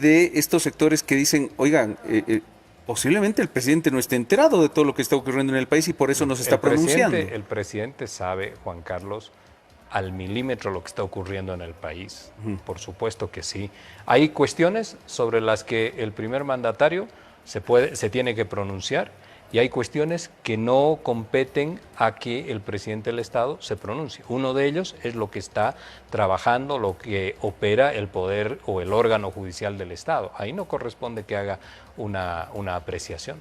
de estos sectores que dicen, oigan, posiblemente el presidente no esté enterado de todo lo que está ocurriendo en el país y por eso no se está pronunciando? El presidente sabe, Juan Carlos, al milímetro lo que está ocurriendo en el país. Por supuesto que sí. Hay cuestiones sobre las que el primer mandatario se tiene que pronunciar y hay cuestiones que no competen a que el presidente del Estado se pronuncie. Uno de ellos es lo que está trabajando, lo que opera el poder o el órgano judicial del Estado. Ahí no corresponde que haga una apreciación.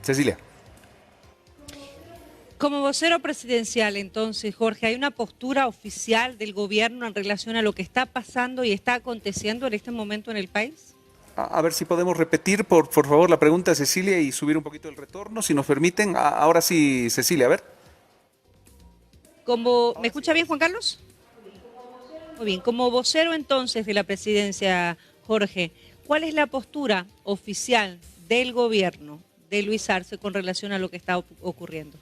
Cecilia. Como vocero presidencial, entonces, Jorge, ¿hay una postura oficial del gobierno en relación a lo que está pasando y está aconteciendo en este momento en el país? A ver si podemos repetir, por favor, la pregunta, Cecilia, y subir un poquito el retorno, si nos permiten. Ahora sí, Cecilia, a ver. ¿Me escucha bien, Juan Carlos? Muy bien. Como vocero, entonces, de la presidencia, Jorge, ¿cuál es la postura oficial del gobierno de Luis Arce con relación a lo que está ocurriendo?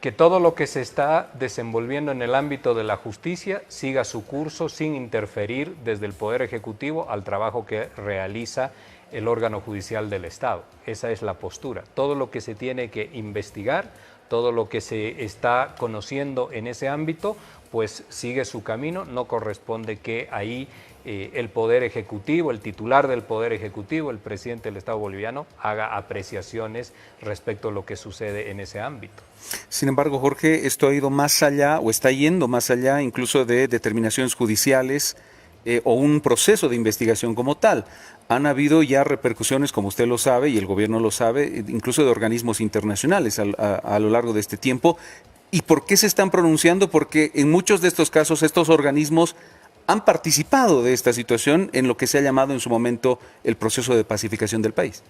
Que todo lo que se está desenvolviendo en el ámbito de la justicia siga su curso sin interferir desde el Poder Ejecutivo al trabajo que realiza el órgano judicial del Estado. Esa es la postura. Todo lo que se tiene que investigar, todo lo que se está conociendo en ese ámbito, pues sigue su camino. No corresponde que ahí el Poder Ejecutivo, el titular del Poder Ejecutivo, el presidente del Estado boliviano, haga apreciaciones respecto a lo que sucede en ese ámbito. Sin embargo, Jorge, esto ha ido más allá o está yendo más allá incluso de determinaciones judiciales o un proceso de investigación como tal. Han habido ya repercusiones, como usted lo sabe y el gobierno lo sabe, incluso de organismos internacionales a lo largo de este tiempo. ¿Y por qué se están pronunciando? Porque en muchos de estos casos estos organismos han participado de esta situación en lo que se ha llamado en su momento el proceso de pacificación del país.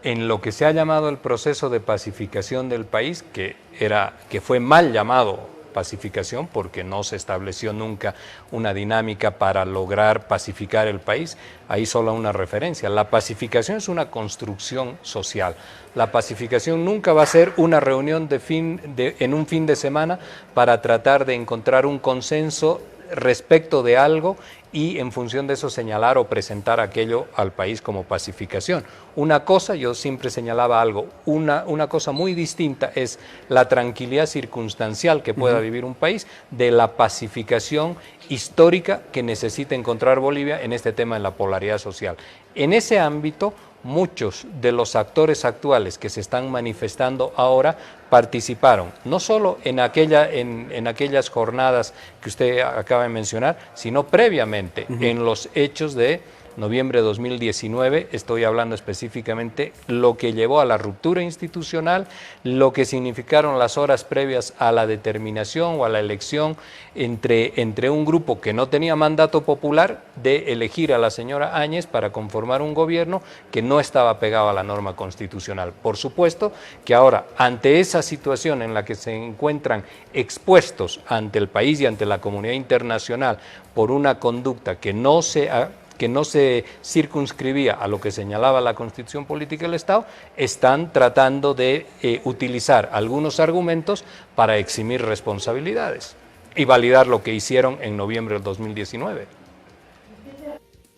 En lo que se ha llamado el proceso de pacificación del país, que fue mal llamado pacificación porque no se estableció nunca una dinámica para lograr pacificar el país, ahí solo una referencia. La pacificación es una construcción social. La pacificación nunca va a ser una reunión en un fin de semana para tratar de encontrar un consenso respecto de algo y en función de eso señalar o presentar aquello al país como pacificación. Una cosa, yo siempre señalaba algo, una cosa muy distinta es la tranquilidad circunstancial que pueda vivir un país de la pacificación histórica que necesita encontrar Bolivia en este tema de la polaridad social. En ese ámbito, muchos de los actores actuales que se están manifestando ahora participaron, no solo en aquellas jornadas que usted acaba de mencionar, sino previamente en los hechos de noviembre de 2019, estoy hablando específicamente lo que llevó a la ruptura institucional, lo que significaron las horas previas a la determinación o a la elección entre un grupo que no tenía mandato popular de elegir a la señora Áñez para conformar un gobierno que no estaba pegado a la norma constitucional. Por supuesto que ahora, ante esa situación en la que se encuentran expuestos ante el país y ante la comunidad internacional por una conducta que no se circunscribía a lo que señalaba la Constitución Política del Estado, están tratando de utilizar algunos argumentos para eximir responsabilidades y validar lo que hicieron en noviembre del 2019.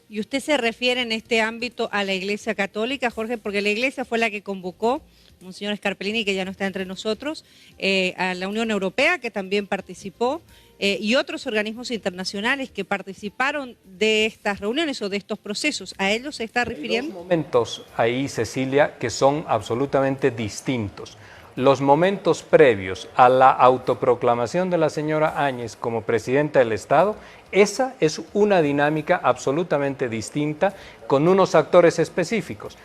¿Y usted se refiere en este ámbito a la Iglesia Católica, Jorge? Porque la Iglesia fue la que convocó, Monseñor Scarpellini, que ya no está entre nosotros, a la Unión Europea, que también participó, y otros organismos internacionales que participaron de estas reuniones o de estos procesos. ¿A ellos se está refiriendo? Hay dos momentos ahí, Cecilia, que son absolutamente distintos. Los momentos previos a la autoproclamación de la señora Áñez como presidenta del Estado, esa es una dinámica absolutamente distinta con unos actores específicos.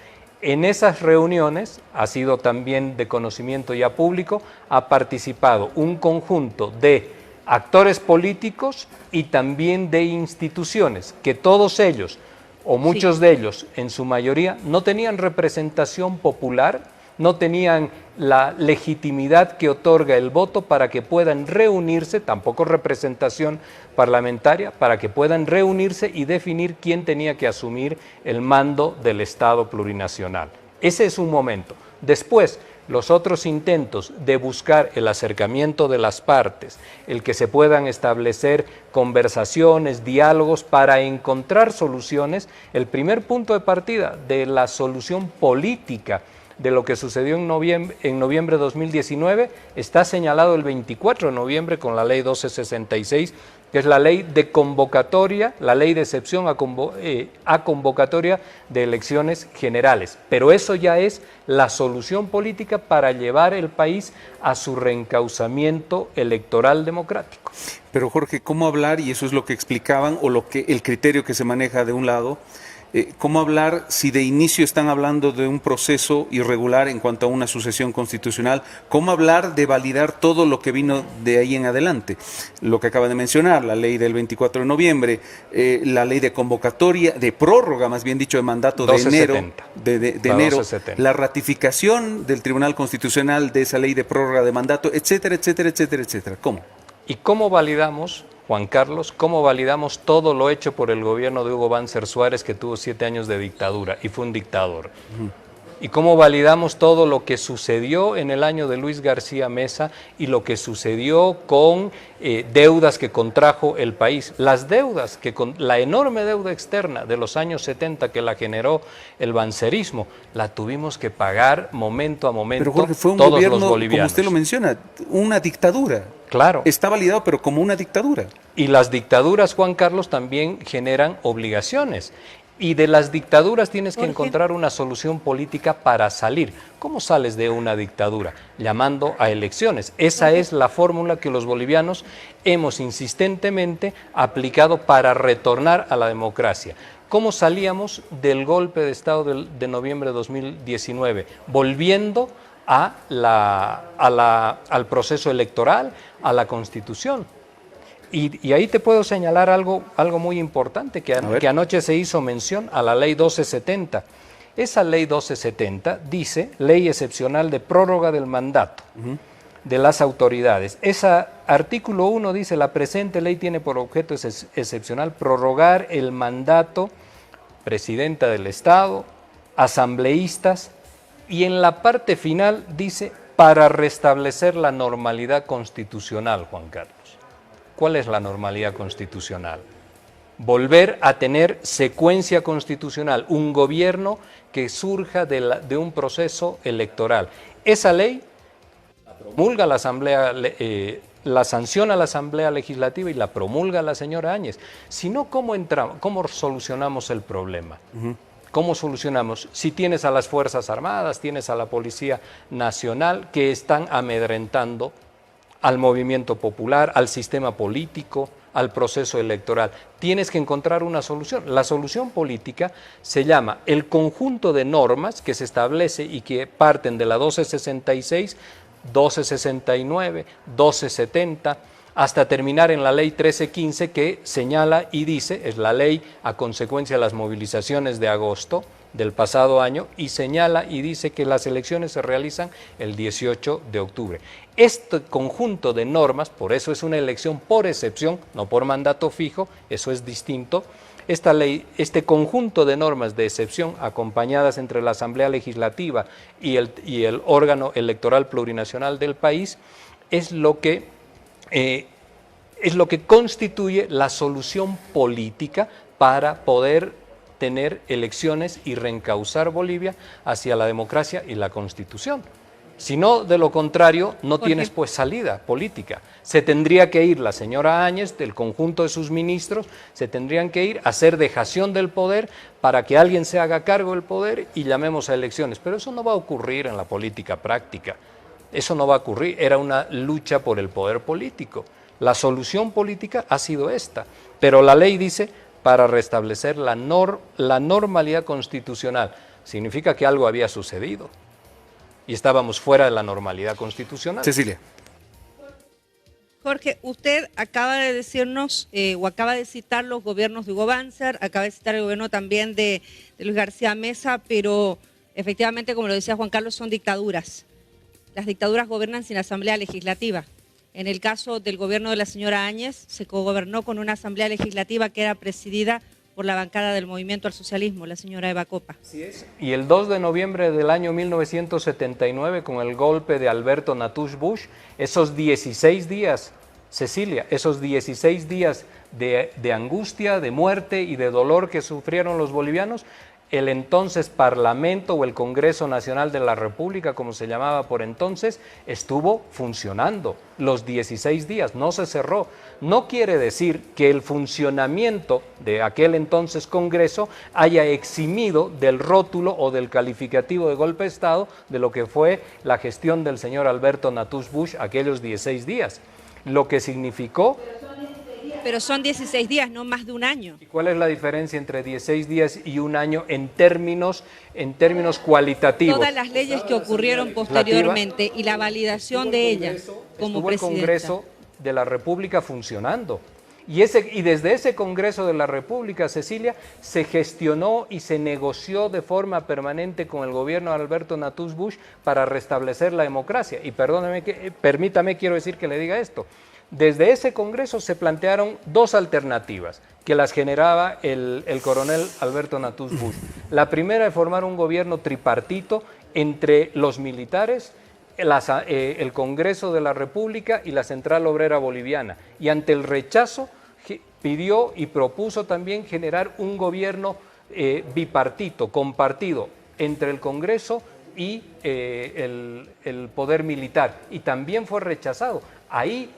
En esas reuniones, ha sido también de conocimiento ya público, ha participado un conjunto de actores políticos y también de instituciones, que todos ellos, o muchos de ellos, en su mayoría, no tenían representación popular, no tenían la legitimidad que otorga el voto para que puedan reunirse, tampoco representación parlamentaria, para que puedan reunirse y definir quién tenía que asumir el mando del Estado plurinacional. Ese es un momento. Después Los otros intentos de buscar el acercamiento de las partes, el que se puedan establecer conversaciones, diálogos para encontrar soluciones, el primer punto de partida de la solución política de lo que sucedió en noviembre de 2019 está señalado el 24 de noviembre con la ley 1266, que es la ley de convocatoria, la ley de excepción a convocatoria de elecciones generales. Pero eso ya es la solución política para llevar el país a su reencauzamiento electoral democrático. Pero Jorge, ¿cómo hablar? Y eso es lo que explicaban, o el criterio que se maneja de un lado. ¿Cómo hablar si de inicio están hablando de un proceso irregular en cuanto a una sucesión constitucional? ¿Cómo hablar de validar todo lo que vino de ahí en adelante? Lo que acaba de mencionar, la ley del 24 de noviembre, la ley de convocatoria, de prórroga, más bien dicho, de mandato de enero, de enero, la ratificación del Tribunal Constitucional de esa ley de prórroga de mandato, etcétera, etcétera, etcétera, etcétera. ¿Cómo? ¿Y cómo validamos, Juan Carlos, cómo validamos todo lo hecho por el gobierno de Hugo Banzer Suárez, que tuvo 7 años de dictadura y fue un dictador? ¿Y cómo validamos todo lo que sucedió en el año de Luis García Mesa y lo que sucedió con deudas que contrajo el país? Las deudas, la enorme deuda externa de los años 70 que la generó el bancerismo, la tuvimos que pagar momento a momento. Pero Jorge, fue un todos gobierno, los bolivianos. como usted lo menciona, una dictadura. Claro. Está validado, pero como una dictadura. Y las dictaduras, Juan Carlos, también generan obligaciones. Y de las dictaduras tienes que encontrar una solución política para salir. ¿Cómo sales de una dictadura? Llamando a elecciones. Esa es la fórmula que los bolivianos hemos insistentemente aplicado para retornar a la democracia. ¿Cómo salíamos del golpe de Estado de noviembre de 2019? Volviendo al proceso electoral, a la Constitución. Y ahí te puedo señalar algo muy importante, que anoche se hizo mención a la ley 1270. Esa ley 1270 dice, ley excepcional de prórroga del mandato de las autoridades. Ese artículo 1 dice, la presente ley tiene por objeto excepcional prorrogar el mandato presidenta del Estado, asambleístas, y en la parte final dice, para restablecer la normalidad constitucional, Juan Carlos. ¿Cuál es la normalidad constitucional? Volver a tener secuencia constitucional, un gobierno que surja de un proceso electoral. Esa ley la promulga la Asamblea, la sanciona la Asamblea Legislativa y la promulga la señora Áñez. Si no, ¿cómo solucionamos el problema? ¿Cómo solucionamos? Si tienes a las Fuerzas Armadas, tienes a la Policía Nacional que están amedrentando al movimiento popular, al sistema político, al proceso electoral. Tienes que encontrar una solución. La solución política se llama el conjunto de normas que se establece y que parten de la 1266, 1269, 1270, hasta terminar en la ley 1315 que señala y dice, es la ley a consecuencia de las movilizaciones de agosto del pasado año, y señala y dice que las elecciones se realizan el 18 de octubre. Este conjunto de normas, por eso es una elección por excepción, no por mandato fijo, eso es distinto. Esta ley, este conjunto de normas de excepción acompañadas entre la Asamblea Legislativa y el órgano electoral plurinacional del país es lo que constituye la solución política para poder tener elecciones y reencauzar Bolivia hacia la democracia y la Constitución. Si no, de lo contrario, no tienes pues salida política. Se tendría que ir la señora Áñez, del conjunto de sus ministros, se tendrían que ir a hacer dejación del poder para que alguien se haga cargo del poder y llamemos a elecciones. Pero eso no va a ocurrir en la política práctica. Eso no va a ocurrir. Era una lucha por el poder político. La solución política ha sido esta. Pero la ley dice, para restablecer la normalidad constitucional. Significa que algo había sucedido y estábamos fuera de la normalidad constitucional. Cecilia. Jorge, usted acaba de decirnos, o acaba de citar los gobiernos de Hugo Banzer, acaba de citar el gobierno también de Luis García Mesa, pero efectivamente, como lo decía Juan Carlos, son dictaduras. Las dictaduras gobiernan sin asamblea legislativa. En el caso del gobierno de la señora Áñez, se cogobernó con una asamblea legislativa que era presidida por por la bancada del Movimiento al Socialismo, la señora Eva Copa. Así es. Y el 2 de noviembre del año 1979, con el golpe de Alberto Natush Bush, esos 16 días, Cecilia, esos 16 días de angustia, de muerte y de dolor que sufrieron los bolivianos, el entonces Parlamento o el Congreso Nacional de la República, como se llamaba por entonces, estuvo funcionando los 16 días, no se cerró. No quiere decir que el funcionamiento de aquel entonces Congreso haya eximido del rótulo o del calificativo de golpe de Estado de lo que fue la gestión del señor Alberto Natush Bush aquellos 16 días. Lo que significó... Pero son 16 días, no más de un año. ¿Y cuál es la diferencia entre 16 días y un año en términos cualitativos? Todas las leyes que ocurrieron posteriormente y la validación de ellas como presidenta. Estuvo el Congreso de la República funcionando. Y desde ese Congreso de la República, Cecilia, se gestionó y se negoció de forma permanente con el gobierno de Alberto Natush Bush para restablecer la democracia. Y permítame, quiero decir que le diga esto. Desde ese Congreso se plantearon dos alternativas que las generaba el coronel Alberto Natush Bush. La primera es formar un gobierno tripartito entre los militares, el Congreso de la República y la Central Obrera Boliviana. Y ante el rechazo pidió y propuso también generar un gobierno bipartito, compartido entre el Congreso y el poder militar. Y también fue rechazado. Ahí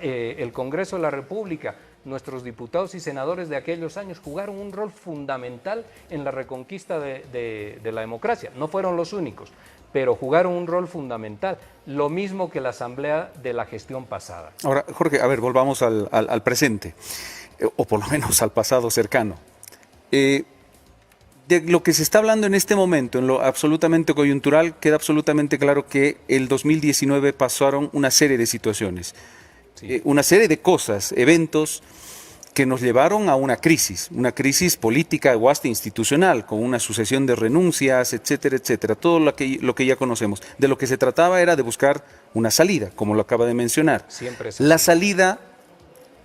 el Congreso de la República, nuestros diputados y senadores de aquellos años jugaron un rol fundamental en la reconquista de la democracia. No fueron los únicos, pero jugaron un rol fundamental, lo mismo que la Asamblea de la gestión pasada. Ahora, Jorge, a ver, volvamos al presente, o por lo menos al pasado cercano. De lo que se está hablando en este momento, en lo absolutamente coyuntural, queda absolutamente claro que el 2019 pasaron una serie de situaciones, sí. Una serie de cosas, eventos que nos llevaron a una crisis política o hasta institucional, con una sucesión de renuncias, etcétera, etcétera, todo lo que ya conocemos. De lo que se trataba era de buscar una salida, como lo acaba de mencionar. Siempre es la salida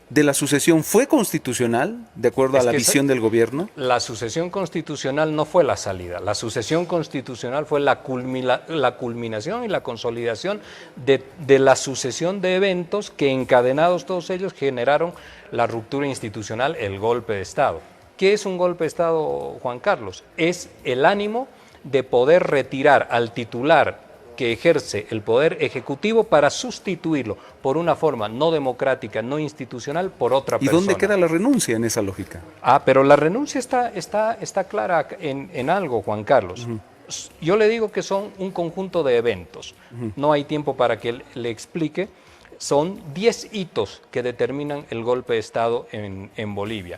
de la sucesión fue constitucional, de acuerdo a la visión del gobierno. La sucesión constitucional no fue la salida, la sucesión constitucional fue la culminación y la consolidación de la sucesión de eventos que encadenados todos ellos generaron la ruptura institucional, el golpe de Estado. ¿Qué es un golpe de Estado, Juan Carlos? Es el ánimo de poder retirar al titular que ejerce el Poder Ejecutivo para sustituirlo por una forma no democrática, no institucional, por otra persona. ¿Y dónde queda la renuncia en esa lógica? Pero la renuncia está clara en algo, Juan Carlos. Yo le digo que son un conjunto de eventos. No hay tiempo para que le explique. Son 10 hitos que determinan el golpe de Estado en Bolivia.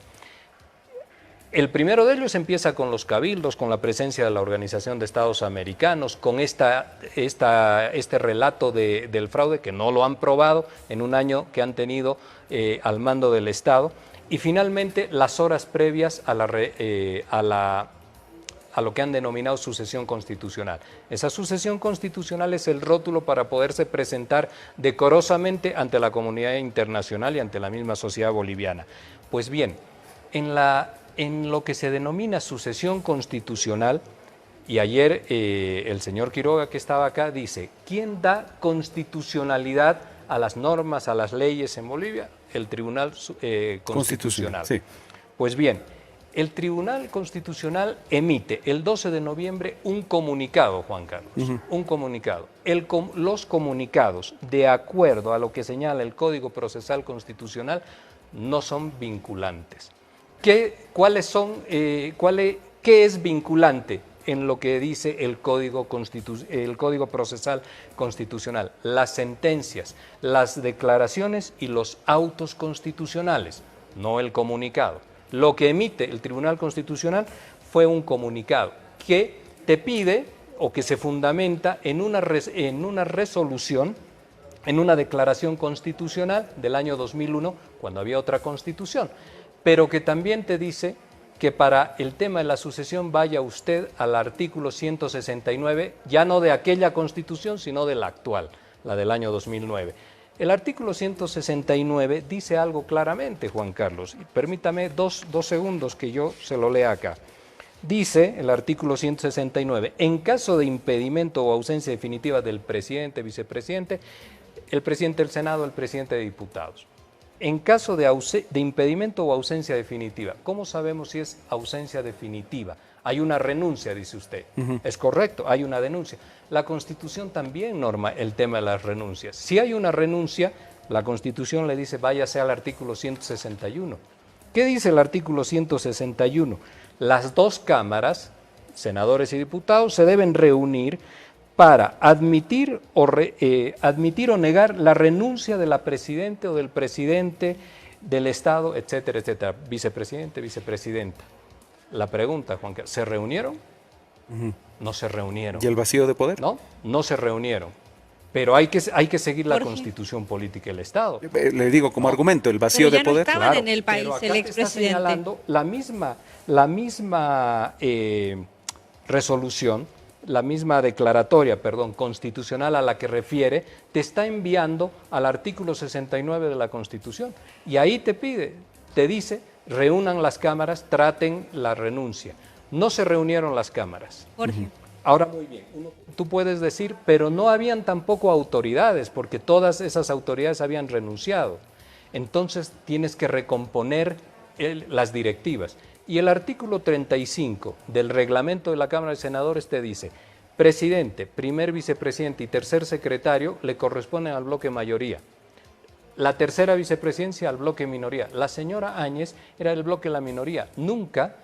El primero de ellos empieza con los cabildos, con la presencia de la Organización de Estados Americanos, con este relato del fraude que no lo han probado en un año que han tenido al mando del Estado, y finalmente las horas previas a lo que han denominado sucesión constitucional. Esa sucesión constitucional es el rótulo para poderse presentar decorosamente ante la comunidad internacional y ante la misma sociedad boliviana. Pues bien, en lo que se denomina sucesión constitucional, y ayer el señor Quiroga, que estaba acá, dice, ¿quién da constitucionalidad a las normas, a las leyes en Bolivia? El Tribunal Constitucional. Sí. Pues bien, el Tribunal Constitucional emite el 12 de noviembre un comunicado, Juan Carlos, un comunicado. Los comunicados, de acuerdo a lo que señala el Código Procesal Constitucional, no son vinculantes. ¿Qué es vinculante en lo que dice el Código Procesal Constitucional? Las sentencias, las declaraciones y los autos constitucionales, no el comunicado. Lo que emite el Tribunal Constitucional fue un comunicado que te pide o que se fundamenta en una resolución, en una declaración constitucional del año 2001, cuando había otra constitución, pero que también te dice que para el tema de la sucesión vaya usted al artículo 169, ya no de aquella constitución, sino de la actual, la del año 2009. El artículo 169 dice algo claramente, Juan Carlos. Permítame dos segundos que yo se lo lea acá. Dice el artículo 169, en caso de impedimento o ausencia definitiva del presidente, vicepresidente, el presidente del Senado, el presidente de diputados. En caso de impedimento o ausencia definitiva, ¿cómo sabemos si es ausencia definitiva? Hay una renuncia, dice usted. Es correcto, hay una denuncia. La Constitución también norma el tema de las renuncias. Si hay una renuncia, la Constitución le dice váyase al artículo 161. ¿Qué dice el artículo 161? Las dos cámaras, senadores y diputados, se deben reunir para admitir o negar la renuncia de la presidenta o del presidente del Estado, etcétera, etcétera, vicepresidente, vicepresidenta. La pregunta, Juan Carlos, ¿se reunieron? No se reunieron. ¿Y el vacío de poder? No, no se reunieron. Pero hay que seguir la Constitución política del Estado. Le digo como argumento, el vacío de poder. Estaban en el país pero acá el expresidente. está señalando la misma resolución, la misma declaratoria, constitucional a la que refiere, te está enviando al artículo 69 de la Constitución. Y ahí te dice, reúnan las cámaras, traten la renuncia. No se reunieron las cámaras. Jorge. Ahora, muy bien, tú puedes decir, pero no habían tampoco autoridades, porque todas esas autoridades habían renunciado. Entonces tienes que recomponer las directivas. Y el artículo 35 del reglamento de la Cámara de Senadores te dice, presidente, primer vicepresidente y tercer secretario le corresponden al bloque mayoría. La tercera vicepresidencia al bloque minoría. La señora Áñez era del bloque la minoría. Nunca,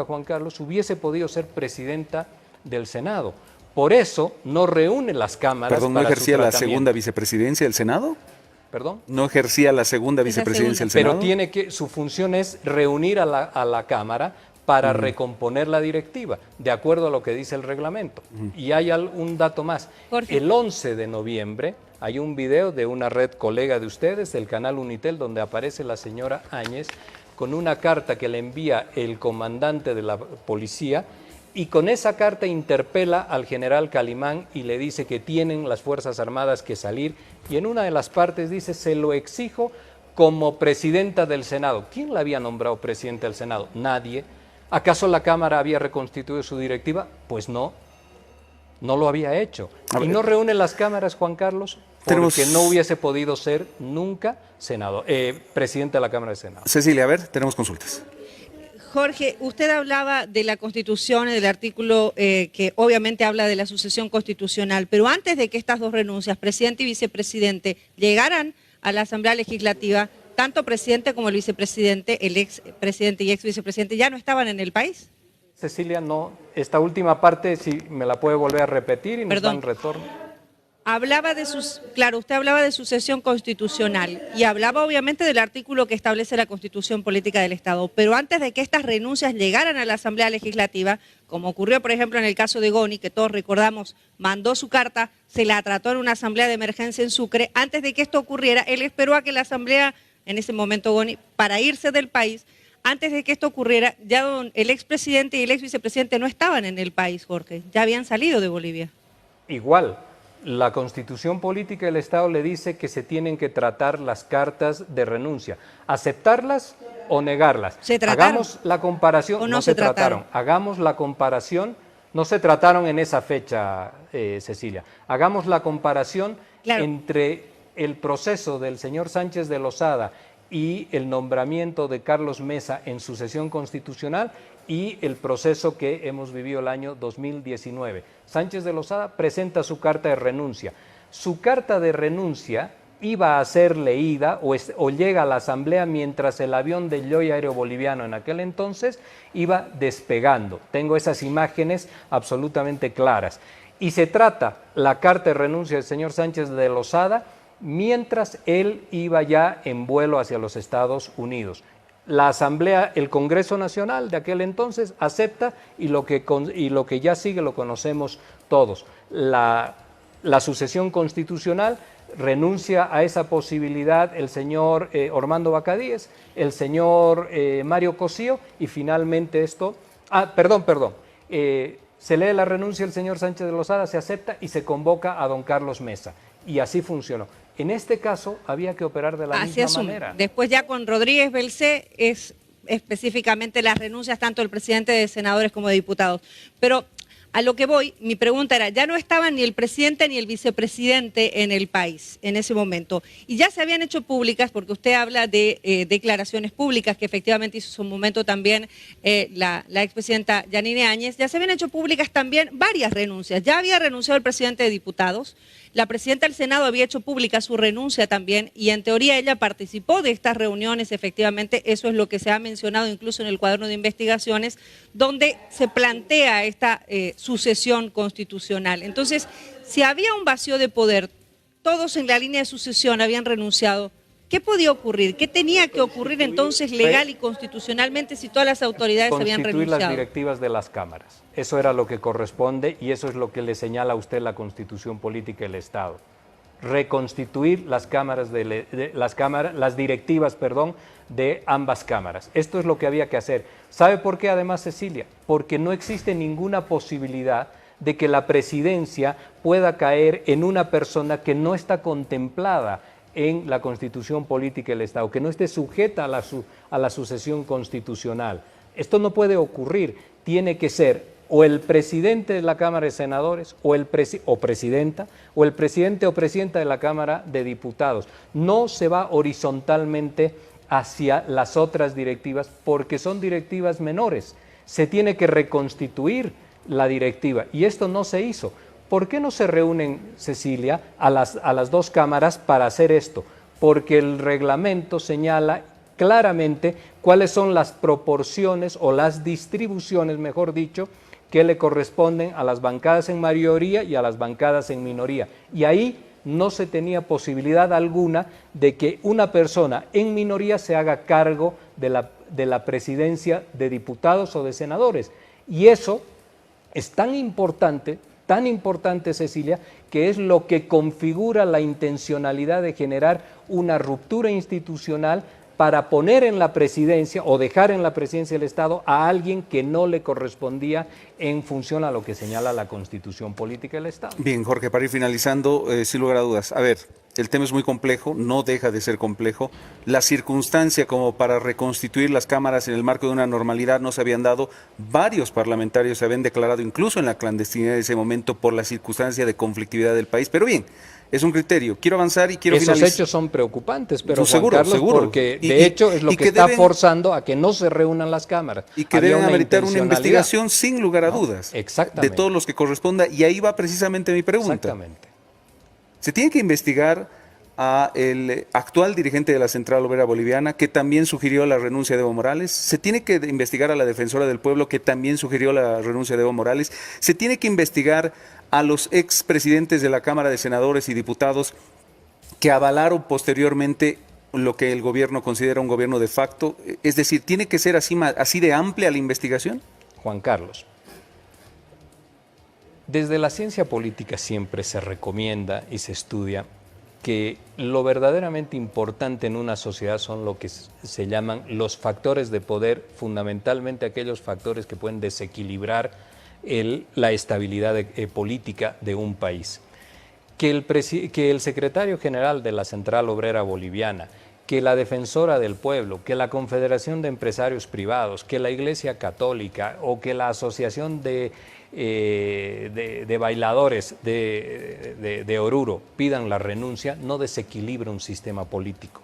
Juan Carlos, hubiese podido ser presidenta del Senado. Por eso no reúne las cámaras. Perdón, ¿no ejercía la segunda vicepresidencia del Senado? ¿Perdón? ¿No ejercía la segunda vicepresidencia del Senado? Pero su función es reunir a la Cámara para recomponer la directiva, de acuerdo a lo que dice el reglamento. Y hay un dato más. Jorge. El 11 de noviembre hay un video de una red colega de ustedes, del canal Unitel, donde aparece la señora Áñez con una carta que le envía el comandante de la policía, y con esa carta interpela al general Calimán y le dice que tienen las Fuerzas Armadas que salir, y en una de las partes dice, se lo exijo como presidenta del Senado. ¿Quién la había nombrado presidenta del Senado? Nadie. ¿Acaso la Cámara había reconstituido su directiva? Pues no, no lo había hecho. Y no reúne las cámaras, Juan Carlos, porque no hubiese podido ser nunca presidente de la Cámara de Senado. Cecilia, a ver, tenemos consultas. Jorge, usted hablaba de la Constitución y del artículo que obviamente habla de la sucesión constitucional, pero antes de que estas dos renuncias, presidente y vicepresidente, llegaran a la Asamblea Legislativa, tanto presidente como el vicepresidente, el ex presidente y ex vicepresidente, ya no estaban en el país. Cecilia, no, esta última parte, si me la puede volver a repetir y nos dan retorno. Usted hablaba de sucesión constitucional y hablaba obviamente del artículo que establece la Constitución Política del Estado, pero antes de que estas renuncias llegaran a la Asamblea Legislativa, como ocurrió por ejemplo en el caso de Goni, que todos recordamos, mandó su carta, se la trató en una asamblea de emergencia en Sucre, antes de que esto ocurriera, él esperó a que la asamblea, en ese momento Goni, para irse del país, antes de que esto ocurriera, ya el expresidente y el ex vicepresidente no estaban en el país, Jorge, ya habían salido de Bolivia. Igual. La Constitución Política del Estado le dice que se tienen que tratar las cartas de renuncia, aceptarlas o negarlas. ¿Se trataron? Hagamos la comparación. ¿O no se trataron? Hagamos la comparación. No se trataron en esa fecha, Cecilia. Hagamos la comparación entre el proceso del señor Sánchez de Lozada y el nombramiento de Carlos Mesa en sucesión constitucional y el proceso que hemos vivido el año 2019. Sánchez de Lozada presenta su carta de renuncia. Su carta de renuncia iba a ser leída o llega a la Asamblea mientras el avión del Yoy Aéreo Boliviano en aquel entonces iba despegando. Tengo esas imágenes absolutamente claras. Y se trata la carta de renuncia del señor Sánchez de Lozada mientras él iba ya en vuelo hacia los Estados Unidos. La Asamblea, el Congreso Nacional de aquel entonces acepta y lo que ya sigue lo conocemos todos. La sucesión constitucional renuncia a esa posibilidad el señor Ormando Bacadíes, el señor Mario Cosío y finalmente esto... se lee la renuncia del señor Sánchez de Lozada, se acepta y se convoca a don Carlos Mesa. Y así funcionó. En este caso había que operar de la Así misma asume. manera. Después ya con Rodríguez Belcé es específicamente las renuncias tanto del presidente de senadores como de diputados. Pero a lo que voy, mi pregunta era, ya no estaban ni el presidente ni el vicepresidente en el país en ese momento. Y ya se habían hecho públicas, porque usted habla de declaraciones públicas que efectivamente hizo en su momento también la expresidenta Yanine Áñez, ya se habían hecho públicas también varias renuncias. Ya había renunciado el presidente de diputados, la presidenta del Senado había hecho pública su renuncia también y en teoría ella participó de estas reuniones, efectivamente, eso es lo que se ha mencionado incluso en el cuaderno de investigaciones, donde se plantea esta sucesión constitucional. Entonces, si había un vacío de poder, todos en la línea de sucesión habían renunciado, ¿qué podía ocurrir? ¿Qué tenía que ocurrir entonces legal y constitucionalmente si todas las autoridades habían Constituir renunciado? las directivas de las cámaras. Eso era lo que corresponde y eso es lo que le señala a usted la Constitución Política del Estado. Reconstituir las cámaras las directivas, de ambas cámaras. Esto es lo que había que hacer. ¿Sabe por qué además, Cecilia? Porque no existe ninguna posibilidad de que la presidencia pueda caer en una persona que no está contemplada en la Constitución Política del Estado, que no esté sujeta a la sucesión constitucional. Esto no puede ocurrir, tiene que ser o el presidente de la Cámara de Senadores o presidenta, o el presidente o presidenta de la Cámara de Diputados. No se va horizontalmente hacia las otras directivas porque son directivas menores. Se tiene que reconstituir la directiva y esto no se hizo. ¿Por qué no se reúnen, Cecilia, a las dos cámaras para hacer esto? Porque el reglamento señala claramente cuáles son las proporciones o las distribuciones, mejor dicho, que le corresponden a las bancadas en mayoría y a las bancadas en minoría. Y ahí no se tenía posibilidad alguna de que una persona en minoría se haga cargo de la presidencia de diputados o de senadores. Y eso es tan importante, Cecilia, que es lo que configura la intencionalidad de generar una ruptura institucional para poner en la presidencia o dejar en la presidencia del Estado a alguien que no le correspondía en función a lo que señala la Constitución Política del Estado. Bien, Jorge, para ir finalizando, sin lugar a dudas, a ver, el tema es muy complejo, no deja de ser complejo. La circunstancia como para reconstituir las cámaras en el marco de una normalidad no se habían dado. Varios parlamentarios se habían declarado incluso en la clandestinidad de ese momento por la circunstancia de conflictividad del país. Pero bien, es un criterio. Quiero avanzar y quiero finalizar. Esos hechos son preocupantes, pero Seguro, Juan Carlos, seguro. porque de hecho es lo que está forzando a que no se reúnan las cámaras. Y que deben ameritar una investigación sin lugar a dudas. Exactamente. De todos los que corresponda. Y ahí va precisamente mi pregunta. Exactamente. Se tiene que investigar a el actual dirigente de la Central Obrera Boliviana, que también sugirió la renuncia de Evo Morales. Se tiene que investigar a la Defensora del Pueblo, que también sugirió la renuncia de Evo Morales. Se tiene que investigar a los expresidentes de la Cámara de Senadores y Diputados que avalaron posteriormente lo que el gobierno considera un gobierno de facto. Es decir, ¿tiene que ser así de amplia la investigación? Juan Carlos, desde la ciencia política siempre se recomienda y se estudia que lo verdaderamente importante en una sociedad son lo que se llaman los factores de poder, fundamentalmente aquellos factores que pueden desequilibrar la estabilidad política de un país. Que el secretario general de la Central Obrera Boliviana, que la Defensora del Pueblo, que la Confederación de Empresarios Privados, que la Iglesia Católica o que la Asociación de bailadores de Oruro pidan la renuncia, no desequilibra un sistema político.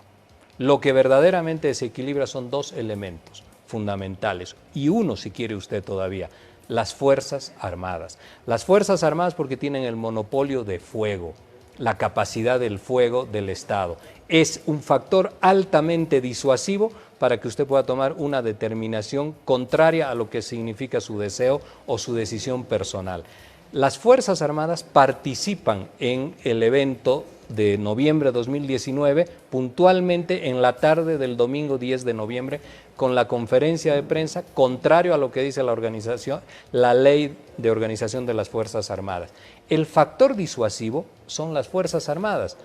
Lo que verdaderamente desequilibra son dos elementos fundamentales, y uno, si quiere usted todavía, las Fuerzas Armadas. Las Fuerzas Armadas porque tienen el monopolio de fuego, la capacidad del fuego del Estado. Es un factor altamente disuasivo para que usted pueda tomar una determinación contraria a lo que significa su deseo o su decisión personal. Las Fuerzas Armadas participan en el evento de noviembre de 2019, puntualmente en la tarde del domingo 10 de noviembre, con la conferencia de prensa, contrario a lo que dice la ley de organización de las Fuerzas Armadas. El factor disuasivo son las Fuerzas Armadas,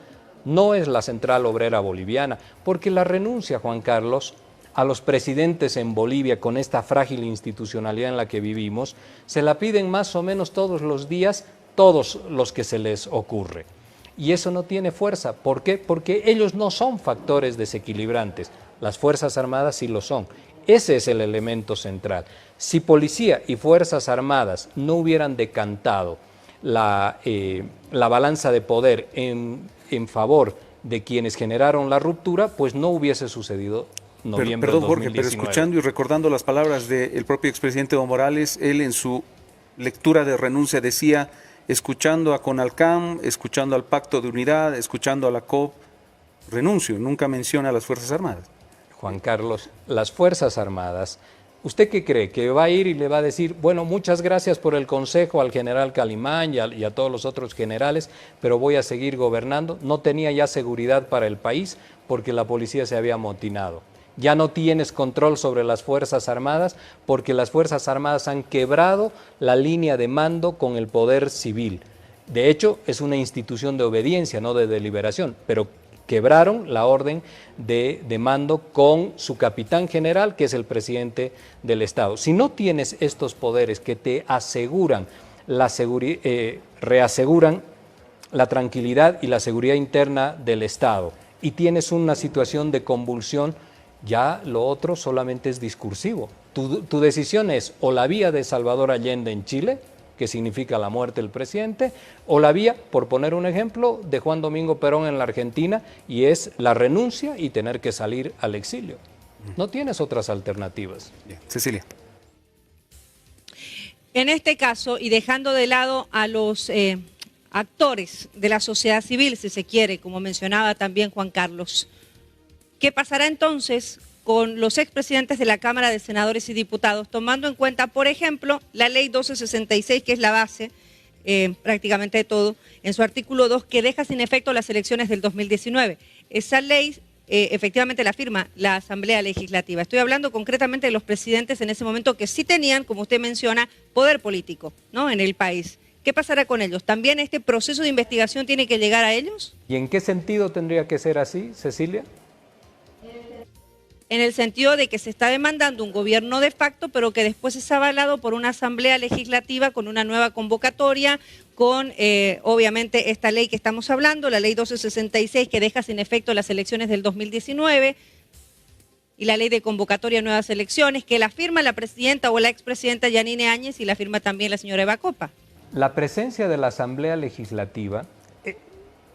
no es la Central Obrera Boliviana, porque la renuncia, Juan Carlos, a los presidentes en Bolivia con esta frágil institucionalidad en la que vivimos, se la piden más o menos todos los días, todos los que se les ocurre. y eso no tiene fuerza. ¿Por qué? Porque ellos no son factores desequilibrantes, las Fuerzas Armadas sí lo son. Ese es el elemento central. Si policía y Fuerzas Armadas no hubieran decantado la balanza de poder en favor de quienes generaron la ruptura, pues no hubiese sucedido noviembre Perdón, de 2019. Jorge, pero escuchando y recordando las palabras del propio expresidente Evo Morales, él en su lectura de renuncia decía, escuchando a CONALCAM, escuchando al Pacto de Unidad, escuchando a la COP, renuncio, nunca menciona a las Fuerzas Armadas. Juan Carlos, las Fuerzas Armadas, ¿usted qué cree? ¿Que va a ir y le va a decir, bueno, muchas gracias por el consejo al general Calimán y a todos los otros generales, pero voy a seguir gobernando? No tenía ya seguridad para el país porque la policía se había amotinado. Ya no tienes control sobre las Fuerzas Armadas porque las Fuerzas Armadas han quebrado la línea de mando con el poder civil. De hecho, es una institución de obediencia, no de deliberación, pero quebraron la orden de mando con su capitán general, que es el presidente del Estado. Si no tienes estos poderes que te aseguran reaseguran la tranquilidad y la seguridad interna del Estado, y tienes una situación de convulsión, ya lo otro solamente es discursivo. Tu decisión es o la vía de Salvador Allende en Chile, que significa la muerte del presidente, o la vía, por poner un ejemplo, de Juan Domingo Perón en la Argentina, y es la renuncia y tener que salir al exilio. No tienes otras alternativas. Bien. Cecilia. En este caso, y dejando de lado a los actores de la sociedad civil, si se quiere, como mencionaba también Juan Carlos, ¿qué pasará entonces con los expresidentes de la Cámara de Senadores y Diputados, tomando en cuenta, por ejemplo, la Ley 1266, que es la base prácticamente de todo, en su artículo 2, que deja sin efecto las elecciones del 2019? Esa ley efectivamente la firma la Asamblea Legislativa. Estoy hablando concretamente de los presidentes en ese momento que sí tenían, como usted menciona, poder político, ¿no?, en el país. ¿Qué pasará con ellos? ¿También este proceso de investigación tiene que llegar a ellos? ¿Y en qué sentido tendría que ser así, Cecilia? En el sentido de que se está demandando un gobierno de facto, pero que después es avalado por una asamblea legislativa con una nueva convocatoria, con obviamente esta ley que estamos hablando, la ley 1266, que deja sin efecto las elecciones del 2019, y la ley de convocatoria de nuevas elecciones, que la firma la presidenta o la expresidenta Yanine Áñez y la firma también la señora Eva Copa. La presencia de la Asamblea Legislativa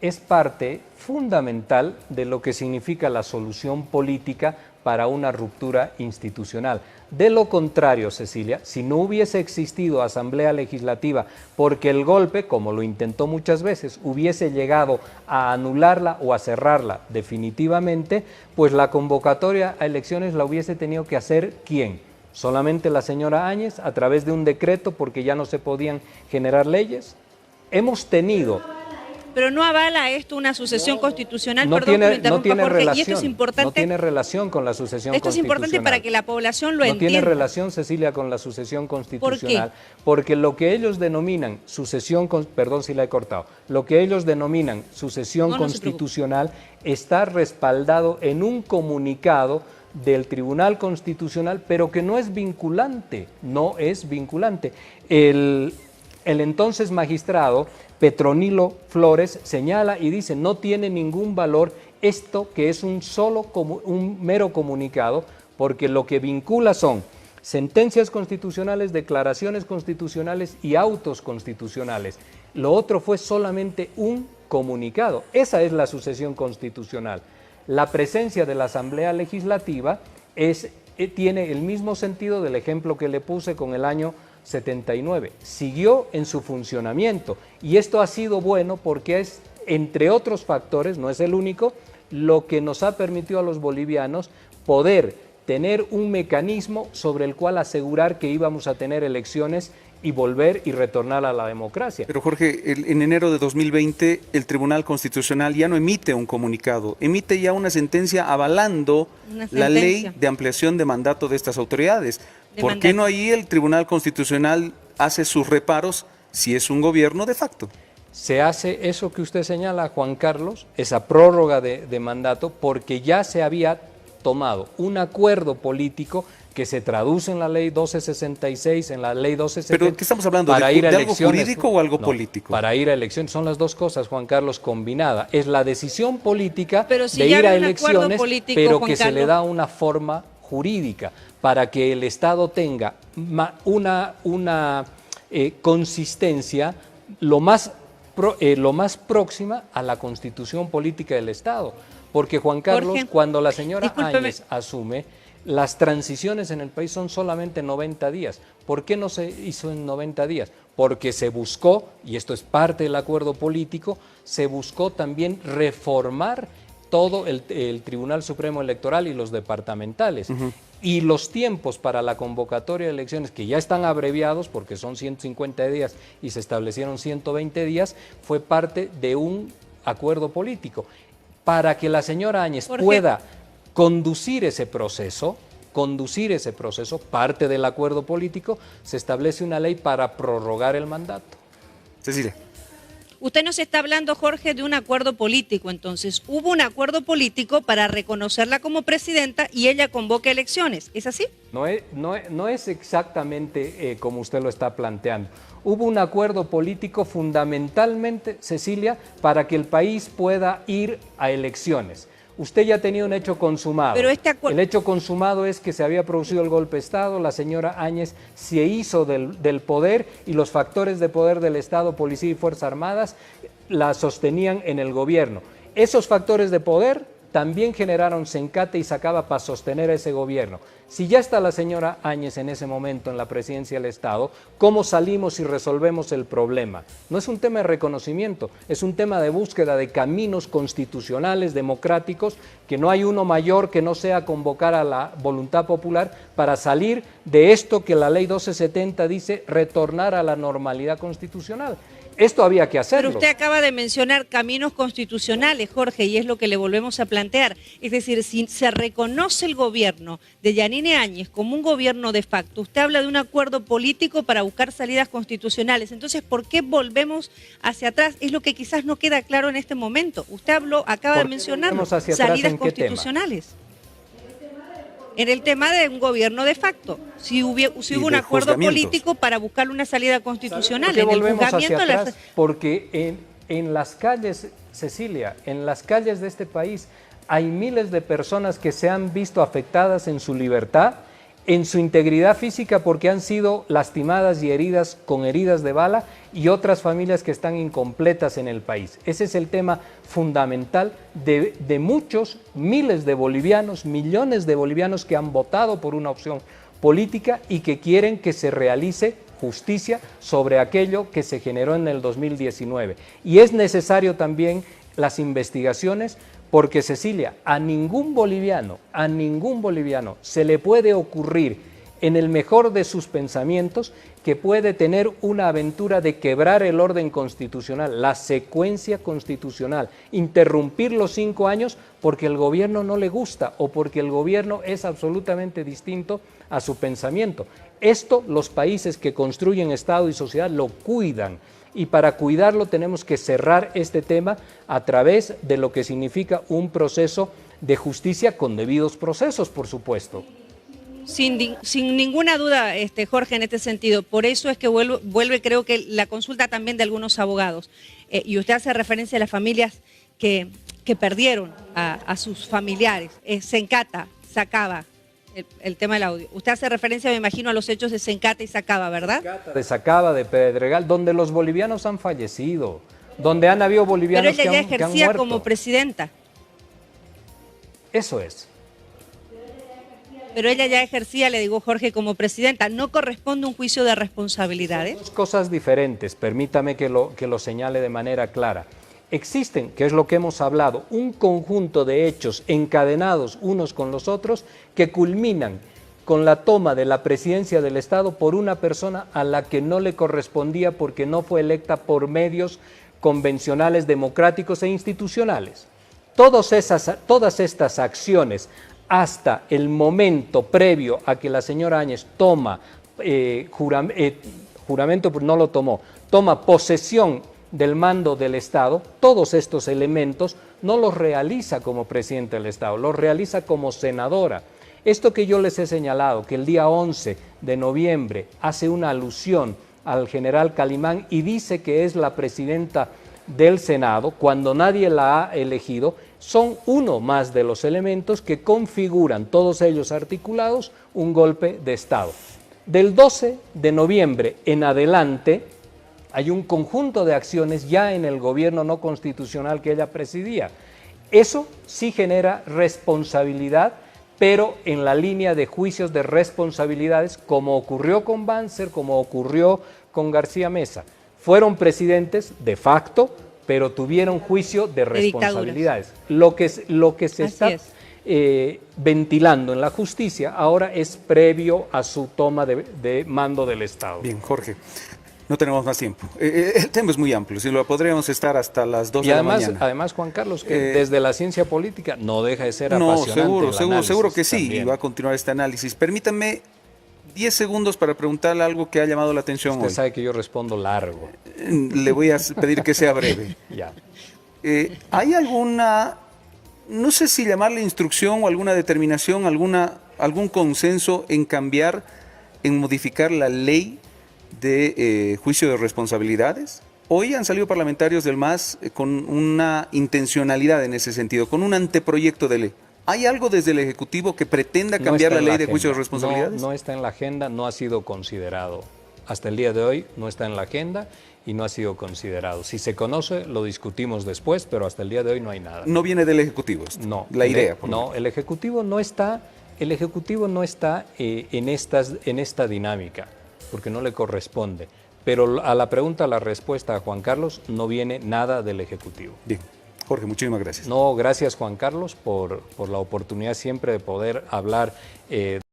es parte fundamental de lo que significa la solución política para una ruptura institucional. De lo contrario, Cecilia, si no hubiese existido Asamblea Legislativa porque el golpe, como lo intentó muchas veces, hubiese llegado a anularla o a cerrarla definitivamente, pues la convocatoria a elecciones la hubiese tenido que hacer ¿quién? ¿Solamente la señora Áñez a través de un decreto porque ya no se podían generar leyes? Hemos tenido... Pero no avala esto una sucesión constitucional, no perdón que lo no interrumpa, tiene Jorge, relación, y esto es importante. no tiene relación con la sucesión esto constitucional. Esto es importante para que la población lo entienda. No tiene relación, Cecilia, con la sucesión constitucional. ¿Por qué? Porque lo que ellos denominan sucesión, perdón si la he cortado, lo que ellos denominan sucesión constitucional está respaldado en un comunicado del Tribunal Constitucional, pero que no es vinculante, no es vinculante. El entonces magistrado Petronilo Flores señala y dice, no tiene ningún valor esto que es un mero comunicado, porque lo que vincula son sentencias constitucionales, declaraciones constitucionales y autos constitucionales. Lo otro fue solamente un comunicado. Esa es la sucesión constitucional. La presencia de la Asamblea Legislativa tiene el mismo sentido del ejemplo que le puse con el año 79. Siguió en su funcionamiento y esto ha sido bueno porque es, entre otros factores, no es el único, lo que nos ha permitido a los bolivianos poder tener un mecanismo sobre el cual asegurar que íbamos a tener elecciones y volver y retornar a la democracia. Pero Jorge, en enero de 2020 el Tribunal Constitucional ya no emite un comunicado, emite ya una sentencia avalando la ley de ampliación de mandato de estas autoridades. ¿Por qué no ahí el Tribunal Constitucional hace sus reparos si es un gobierno de facto? Se hace eso que usted señala, Juan Carlos, esa prórroga de mandato, porque ya se había tomado un acuerdo político que se traduce en la ley 1266, en la ley 1270. ¿Pero qué estamos hablando? Para ¿De, ir a de algo elecciones, jurídico o algo no, político? Para ir a elecciones son las dos cosas, Juan Carlos, combinada. Es la decisión política Pero si de ya ir a había un acuerdo elecciones, político, pero Juan que se le Carlos. da una forma jurídica para que el Estado tenga una consistencia lo más próxima a la constitución política del Estado. Porque Juan Carlos, Jorge, cuando la señora discúlpeme. Áñez asume, las transiciones en el país son solamente 90 días. ¿Por qué no se hizo en 90 días? Porque se buscó, y esto es parte del acuerdo político, se buscó también reformar todo el Tribunal Supremo Electoral y los departamentales. Y los tiempos para la convocatoria de elecciones, que ya están abreviados porque son 150 días y se establecieron 120 días, fue parte de un acuerdo político. Para que la señora Áñez pueda conducir ese proceso, parte del acuerdo político, se establece una ley para prorrogar el mandato. Cecilia. Usted nos está hablando, Jorge, de un acuerdo político. Entonces, hubo un acuerdo político para reconocerla como presidenta y ella convoca elecciones. ¿Es así? No es exactamente como usted lo está planteando. Hubo un acuerdo político fundamentalmente, Cecilia, para que el país pueda ir a elecciones. Usted ya tenía un hecho consumado. Pero el hecho consumado es que se había producido el golpe de Estado, la señora Áñez se hizo del poder y los factores de poder del Estado, Policía y Fuerzas Armadas la sostenían en el gobierno. Esos factores de poder también generaron Sencate y Sacaba para sostener a ese gobierno. Si ya está la señora Áñez en ese momento en la presidencia del Estado, ¿cómo salimos y resolvemos el problema? No es un tema de reconocimiento, es un tema de búsqueda de caminos constitucionales, democráticos, que no hay uno mayor que no sea convocar a la voluntad popular para salir de esto que la ley 1270 dice, retornar a la normalidad constitucional. Esto había que hacerlo. Pero usted acaba de mencionar caminos constitucionales, Jorge, y es lo que le volvemos a plantear. Es decir, si se reconoce el gobierno de Yanine Áñez como un gobierno de facto, usted habla de un acuerdo político para buscar salidas constitucionales. Entonces, ¿por qué volvemos hacia atrás? Es lo que quizás no queda claro en este momento. Usted acaba de mencionar salidas constitucionales. En el tema de un gobierno de facto, si hubo un acuerdo político para buscar una salida constitucional. ¿Por qué volvemos hacia atrás? Porque en las calles, Cecilia, en las calles de este país hay miles de personas que se han visto afectadas en su libertad, en su integridad física porque han sido lastimadas y heridas con heridas de bala y otras familias que están incompletas en el país. Ese es el tema fundamental de muchos, miles de bolivianos, millones de bolivianos que han votado por una opción política y que quieren que se realice justicia sobre aquello que se generó en el 2019. Y es necesario también las investigaciones porque, Cecilia, a ningún boliviano se le puede ocurrir en el mejor de sus pensamientos que puede tener una aventura de quebrar el orden constitucional, la secuencia constitucional, interrumpir los 5 años porque el gobierno no le gusta o porque el gobierno es absolutamente distinto a su pensamiento. Esto los países que construyen Estado y sociedad lo cuidan. Y para cuidarlo tenemos que cerrar este tema a través de lo que significa un proceso de justicia con debidos procesos, por supuesto. Sin ninguna duda, Jorge, en este sentido. Por eso es que vuelve, creo que la consulta también de algunos abogados. Y usted hace referencia a las familias que perdieron a sus familiares. Sencata, Sacaba. El tema del audio. Usted hace referencia, me imagino, a los hechos de Sencata y Sacaba, ¿verdad? De Sacaba, de Pedregal, donde los bolivianos han fallecido, donde han habido bolivianos que han muerto. Pero ella ya ejercía como presidenta. Eso es. Pero ella ya ejercía, le digo, Jorge, como presidenta. ¿No corresponde un juicio de responsabilidades? Son dos cosas diferentes, permítame que lo señale de manera clara. Existen, que es lo que hemos hablado, un conjunto de hechos encadenados unos con los otros que culminan con la toma de la presidencia del Estado por una persona a la que no le correspondía porque no fue electa por medios convencionales, democráticos e institucionales. Todas estas acciones hasta el momento previo a que la señora Áñez toma juramento, pues no lo tomó, toma posesión del mando del Estado, todos estos elementos no los realiza como presidente del Estado, los realiza como senadora. Esto que yo les he señalado, que el día 11 de noviembre hace una alusión al general Calimán y dice que es la presidenta del Senado, cuando nadie la ha elegido, son uno más de los elementos que configuran, todos ellos articulados, un golpe de Estado. Del 12 de noviembre en adelante hay un conjunto de acciones ya en el gobierno no constitucional que ella presidía. Eso sí genera responsabilidad, pero en la línea de juicios de responsabilidades, como ocurrió con Banzer, como ocurrió con García Mesa. Fueron presidentes de facto, pero tuvieron juicio de responsabilidades. Lo que se está ventilando en la justicia ahora es previo a su toma de mando del Estado. Bien, Jorge. No tenemos más tiempo. El tema es muy amplio, si lo podríamos estar hasta las 2 de la mañana. Además, Juan Carlos, que desde la ciencia política no deja de ser apasionante. Seguro que sí, y va a continuar este análisis. Permítame 10 segundos para preguntarle algo que ha llamado la atención hoy. Usted sabe que yo respondo largo. Le voy a pedir que sea breve. Ya. ¿Hay alguna, no sé si llamarle instrucción o alguna determinación, algún consenso en cambiar, en modificar la ley de juicio de responsabilidades? Hoy han salido parlamentarios del MAS con una intencionalidad en ese sentido, con un anteproyecto de ley. ¿Hay algo desde el Ejecutivo que pretenda cambiar la ley de juicio de responsabilidades? No está en la agenda, no ha sido considerado. Hasta el día de hoy no está en la agenda y no ha sido considerado. Si se conoce, lo discutimos después, pero hasta el día de hoy no hay nada. ¿No viene del Ejecutivo esto? No. La idea. No, el Ejecutivo no está en esta dinámica, porque no le corresponde. Pero a la pregunta, la respuesta a Juan Carlos, no viene nada del Ejecutivo. Bien. Jorge, muchísimas gracias. No, gracias Juan Carlos por la oportunidad siempre de poder hablar